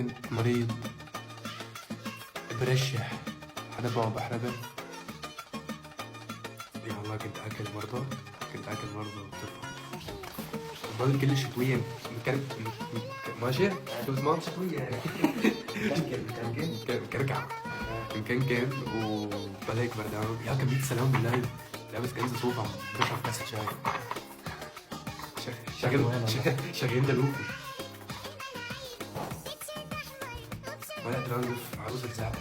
كنت مريض برشح حدا معه بحربة. يا الله كنت آكل مرضى وتفهم كل شوية ماشي كل شوية كركع كان وبلاك بردان يا كمية سلام بالله لابس كنز صوف عم بشرب كاسة شاي شغال دلوفي ولا ترانزف عروس الزعتر.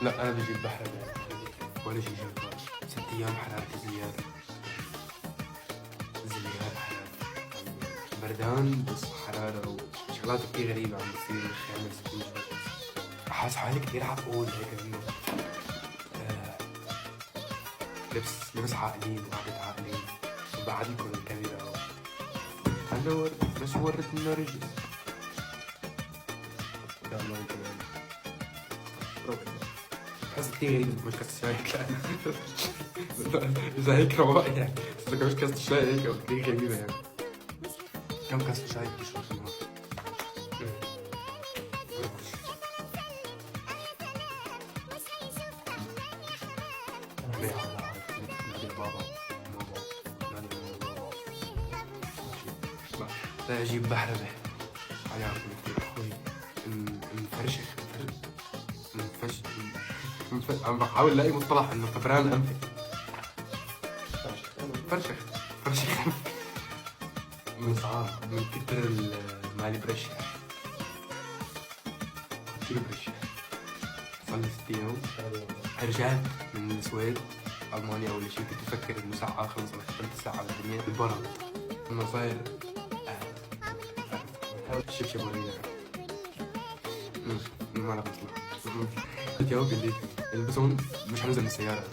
لا انا بجيب بحر ولا شي شغال 6 ايام حرارة زيادة حرارة بردان بس حرارة وشغلات كتير غريبة عم بتصير بالخيمة 60 درجة. حاس حالي كتير عقول هيك انه لبس عاقلين وقعدة عاقلين وبعدكم الكاميرا هلا بس ورتنا رجل يا الله كمان بحس كتير غريب مش كاس الشاي إذا هيك رواق يعني بس مش كاس الشاي هيك كتير غريبة يعني. كم كاس شاي بتشرب في النهار؟ لا أجيب بحربة على عقلي كتير أخوي عم بحاول الاقي مصطلح انه فبران انفي فرشخ من صعب من كتر مالي برشح كتير برشح. صار لي 6 ايام رجعت من السويد المانيا اول شيء كنت بفكر انه ساعة خلص انا خدمت ساعة بالدنيا البرد انه صاير الشبشب ورينا ما له مصلحة الجواب اللي يلبسون مش هنزل من السيارة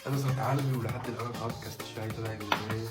أنا صرت عالمي ولحد الآن قاعد كاست الشاي تبعي بالبيت